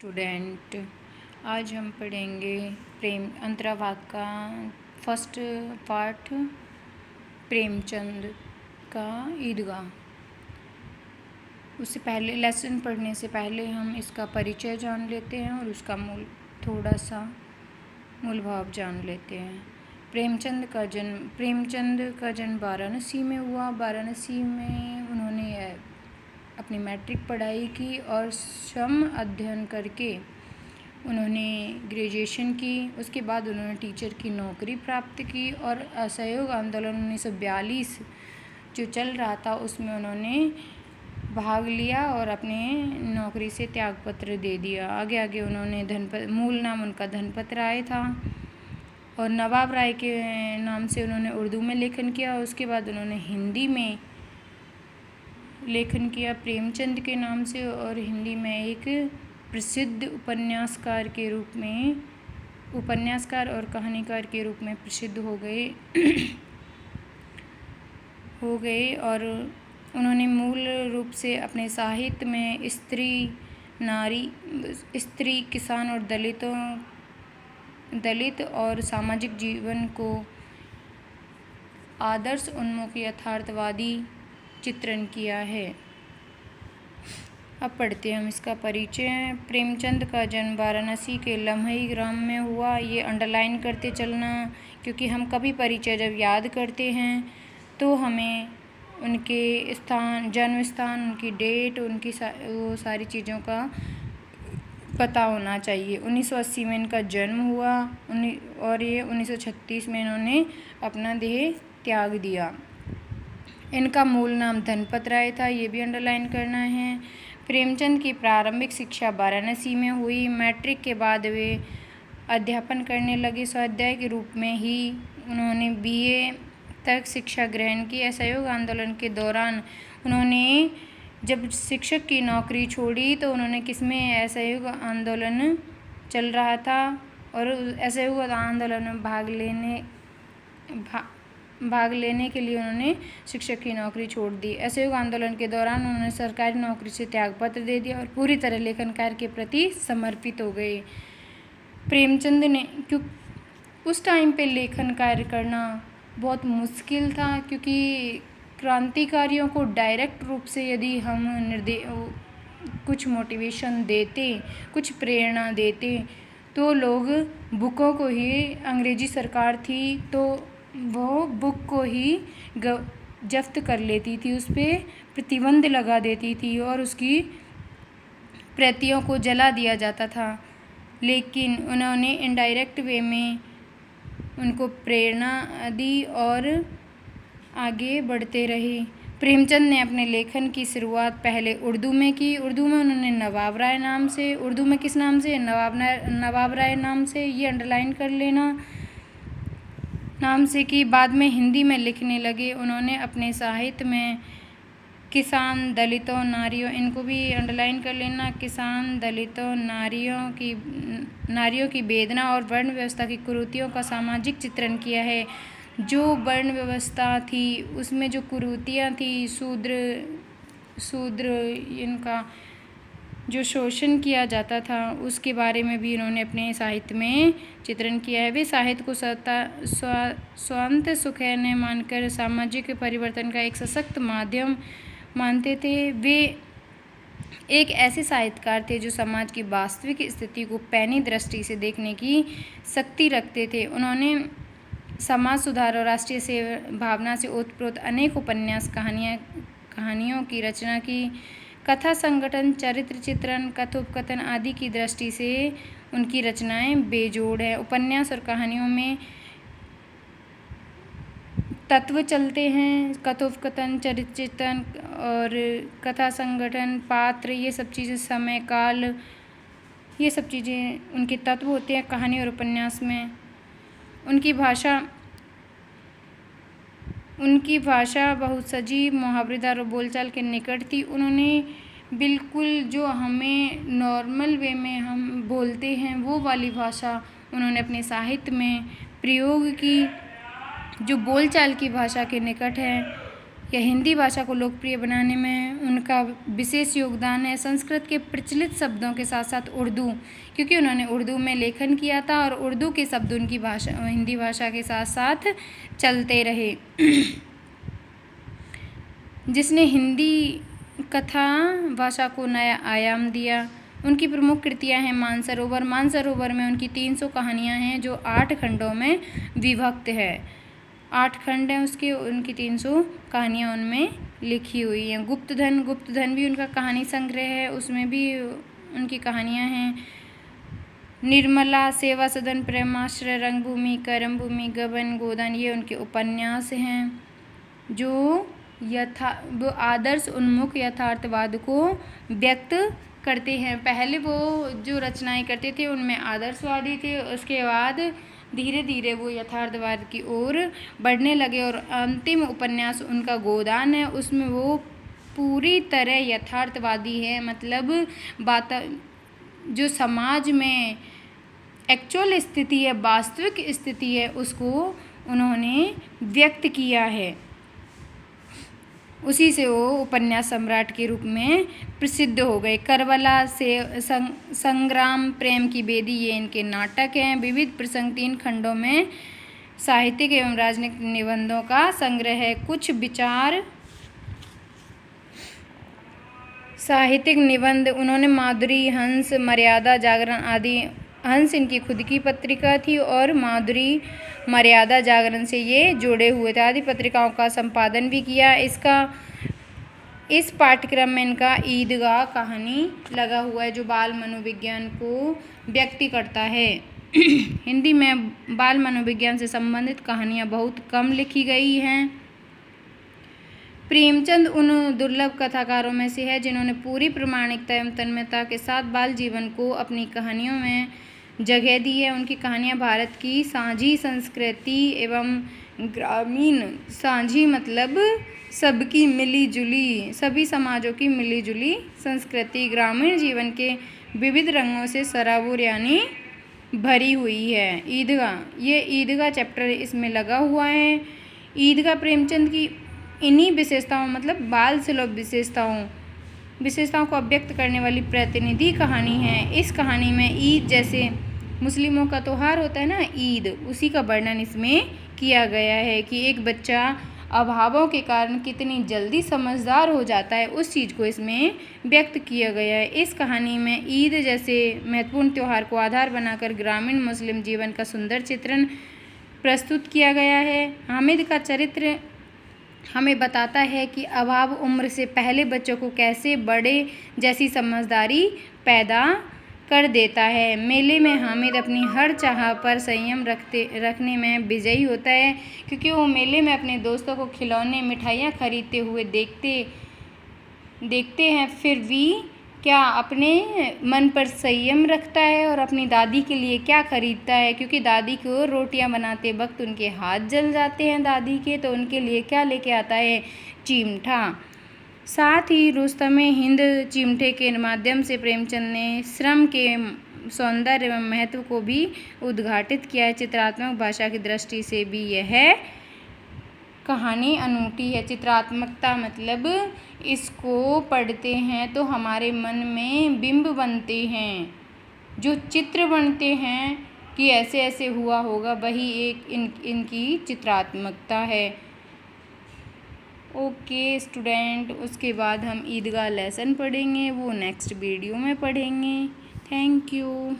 Student, आज हम पढ़ेंगे प्रेम अंतरावाक का फर्स्ट पार्ट, प्रेमचंद का ईदगाह। उससे पहले लेसन पढ़ने से पहले हम इसका परिचय जान लेते हैं और उसका थोड़ा सा मूल भाव जान लेते हैं। प्रेमचंद का जन्म वाराणसी में हुआ। वाराणसी में उन्होंने अपनी मैट्रिक पढ़ाई की और सम अध्ययन करके उन्होंने ग्रेजुएशन की। उसके बाद उन्होंने टीचर की नौकरी प्राप्त की और असहयोग आंदोलन 1942 जो चल रहा था उसमें उन्होंने भाग लिया और अपने नौकरी से त्यागपत्र दे दिया। आगे उन्होंने मूल नाम उनका धनपत राय था और नवाब राय के नाम से उन्होंने उर्दू में लेखन किया। उसके बाद उन्होंने हिंदी में लेखन किया प्रेमचंद के नाम से और हिंदी में एक प्रसिद्ध उपन्यासकार और कहानीकार के रूप में प्रसिद्ध हो गए और उन्होंने मूल रूप से अपने साहित्य में स्त्री, किसान और दलित और सामाजिक जीवन को आदर्श उन्मुख यथार्थवादी चित्रण किया है। अब पढ़ते हैं हम इसका परिचय। प्रेमचंद का जन्म वाराणसी के लम्हई ग्राम में हुआ। ये अंडरलाइन करते चलना, क्योंकि हम कभी परिचय जब याद करते हैं तो हमें उनके जन्म स्थान, उनकी डेट, वो सारी चीज़ों का पता होना चाहिए। 1980 में इनका जन्म हुआ और ये 1936 में इन्होंने अपना देह त्याग दिया। इनका मूल नाम धनपत राय था, ये भी अंडरलाइन करना है। प्रेमचंद की प्रारंभिक शिक्षा वाराणसी में हुई। मैट्रिक के बाद वे अध्यापन करने लगे। स्वाध्याय के रूप में ही उन्होंने BA तक शिक्षा ग्रहण की। असहयोग आंदोलन के दौरान उन्होंने जब शिक्षक की नौकरी छोड़ी तो उन्होंने किसमें असहयोग आंदोलन चल रहा था और असहयोग आंदोलन में भाग लेने के लिए उन्होंने शिक्षक की नौकरी छोड़ दी। असहयोग आंदोलन के दौरान उन्होंने सरकारी नौकरी से त्यागपत्र दे दिया और पूरी तरह लेखन कार्य के प्रति समर्पित हो गए। प्रेमचंद ने उस टाइम पे लेखन कार्य करना बहुत मुश्किल था, क्योंकि क्रांतिकारियों को डायरेक्ट रूप से यदि हम कुछ मोटिवेशन देते, कुछ प्रेरणा देते तो लोग बुकों को ही, अंग्रेजी सरकार थी तो वो बुक को ही जब्त कर लेती थी, उस पर प्रतिबंध लगा देती थी और उसकी प्रतियों को जला दिया जाता था। लेकिन उन्होंने इनडायरेक्ट वे में उनको प्रेरणा दी और आगे बढ़ते रहे। प्रेमचंद ने अपने लेखन की शुरुआत पहले उर्दू में की। उर्दू में उन्होंने नवाब राय नाम से, उर्दू में किस नाम से, नवाब राय नाम से, ये अंडरलाइन कर लेना, नाम से की। बाद में हिंदी में लिखने लगे। उन्होंने अपने साहित्य में किसान, दलितों, नारियों, इनको भी अंडरलाइन कर लेना, किसान, दलितों, नारियों की वेदना और वर्ण व्यवस्था की कुरीतियों का सामाजिक चित्रण किया है। जो वर्ण व्यवस्था थी उसमें जो कुरीतियाँ थी, शूद्र इनका जो शोषण किया जाता था उसके बारे में भी इन्होंने अपने साहित्य में चित्रण किया है। वे साहित्य को स्वांत सुखैन्य मानकर सामाजिक परिवर्तन का एक सशक्त माध्यम मानते थे। वे एक ऐसे साहित्यकार थे जो समाज की वास्तविक स्थिति को पैनी दृष्टि से देखने की शक्ति रखते थे। उन्होंने समाज सुधार और राष्ट्रीय सेवा भावना से ओतप्रोत अनेक उपन्यास, कहानियों की रचना की। कथा संगठन, चरित्र चित्रण, कथोपकथन आदि की दृष्टि से उनकी रचनाएं बेजोड़ है। उपन्यास और कहानियों में तत्व चलते हैं, कथोपकथन, चरित्र चित्रण और कथा संगठन, पात्र, ये सब चीज़ें, समय काल, ये सब चीज़ें उनके तत्व होते हैं कहानी और उपन्यास में। उनकी भाषा बहुत सजीव, मुहावरेदार और बोलचाल के निकट थी। उन्होंने बिल्कुल जो हमें नॉर्मल वे में हम बोलते हैं वो वाली भाषा उन्होंने अपने साहित्य में प्रयोग की, जो बोलचाल की भाषा के निकट है। या हिंदी भाषा को लोकप्रिय बनाने में उनका विशेष योगदान है। संस्कृत के प्रचलित शब्दों के साथ साथ उर्दू, क्योंकि उन्होंने उर्दू में लेखन किया था और उर्दू के शब्द उनकी भाषा हिंदी भाषा के साथ साथ चलते रहे, जिसने हिंदी कथा भाषा को नया आयाम दिया। उनकी प्रमुख कृतियां हैं मानसरोवर। मानसरोवर में उनकी 300 कहानियां हैं जो 8 खंडों में विभक्त है। 8 खंड हैं उसके, उनकी 300 कहानियां उनमें लिखी हुई हैं। गुप्तधन, गुप्तधन भी उनका कहानी संग्रह है, उसमें भी उनकी कहानियां हैं। निर्मला, सेवा सदन, प्रेमाश्रय, रंगभूमि, कर्मभूमि, गबन, गोदान, ये उनके उपन्यास हैं जो वो आदर्श उन्मुख यथार्थवाद को व्यक्त करते हैं। पहले वो जो रचनाएं करते थे उनमें आदर्शवादी थे, उसके बाद धीरे धीरे वो यथार्थवाद की ओर बढ़ने लगे और अंतिम उपन्यास उनका गोदान है, उसमें वो पूरी तरह यथार्थवादी है। मतलब बात जो समाज में एक्चुअल स्थिति है, वास्तविक स्थिति है, उसको उन्होंने व्यक्त किया है। उसी से वो उपन्यास सम्राट के रूप में प्रसिद्ध हो गए। करबला से संग्राम, प्रेम की बेदी, ये इनके नाटक हैं। विविध प्रसंग 3 खंडों में साहित्यिक एवं राजनीतिक निबंधों का संग्रह है। कुछ विचार साहित्यिक निबंध उन्होंने माधुरी, हंस, मर्यादा, जागरण आदि, हंस इनकी खुद की पत्रिका थी और माधुरी, मर्यादा, जागरण से ये जुड़े हुए थे। आदि पत्रिकाओं का संपादन भी किया। इस पाठ्यक्रम में इनका ईदगाह कहानी लगा हुआ है जो बाल मनोविज्ञान को व्यक्त करता है। हिंदी में बाल मनोविज्ञान से संबंधित कहानियाँ बहुत कम लिखी गई हैं। प्रेमचंद उन दुर्लभ कथाकारों में से है जिन्होंने पूरी प्रामाणिकता एवं तन्मयता के साथ बाल जीवन को अपनी कहानियों में जगह दी है। उनकी कहानियाँ भारत की साझी संस्कृति एवं ग्रामीण, साझी मतलब सबकी मिली जुली, सभी समाजों की मिली जुली संस्कृति, ग्रामीण जीवन के विविध रंगों से सराबोर यानी भरी हुई है। ईदगाह, ये ईदगाह चैप्टर इसमें लगा हुआ है। ईदगाह प्रेमचंद की इन्हीं विशेषताओं मतलब बाल सुलभ विशेषताओं को अभिव्यक्त करने वाली प्रतिनिधि कहानी है। इस कहानी में ईद, जैसे मुस्लिमों का त्यौहार होता है ना ईद, उसी का वर्णन इसमें किया गया है कि एक बच्चा अभावों के कारण कितनी जल्दी समझदार हो जाता है, उस चीज़ को इसमें व्यक्त किया गया है। इस कहानी में ईद जैसे महत्वपूर्ण त्यौहार को आधार बनाकर ग्रामीण मुस्लिम जीवन का सुंदर चित्रण प्रस्तुत किया गया है। हामिद का चरित्र हमें बताता है कि अभाव उम्र से पहले बच्चों को कैसे बड़े जैसी समझदारी पैदा कर देता है। मेले में हामिद अपनी हर चाह पर संयम रखने में विजयी होता है, क्योंकि वो मेले में अपने दोस्तों को खिलौने, मिठाइयाँ खरीदते हुए देखते हैं, फिर भी क्या अपने मन पर संयम रखता है और अपनी दादी के लिए क्या खरीदता है, क्योंकि दादी को रोटियां बनाते वक्त उनके हाथ जल जाते हैं दादी के, तो उनके लिए क्या लेके आता है, चिमटा। साथ ही रुस्तम-ए-हिंद चिमटे के माध्यम से प्रेमचंद ने श्रम के सौंदर्य एवं महत्व को भी उद्घाटित किया है। चित्रात्मक भाषा की दृष्टि से भी यह कहानी अनूठी है। चित्रात्मकता मतलब इसको पढ़ते हैं तो हमारे मन में बिंब बनते हैं, जो चित्र बनते हैं कि ऐसे ऐसे हुआ होगा, वही एक इनकी चित्रात्मकता है। ओके स्टूडेंट, उसके बाद हम ईदगाह लेसन पढ़ेंगे, वो नेक्स्ट वीडियो में पढ़ेंगे। Thank you.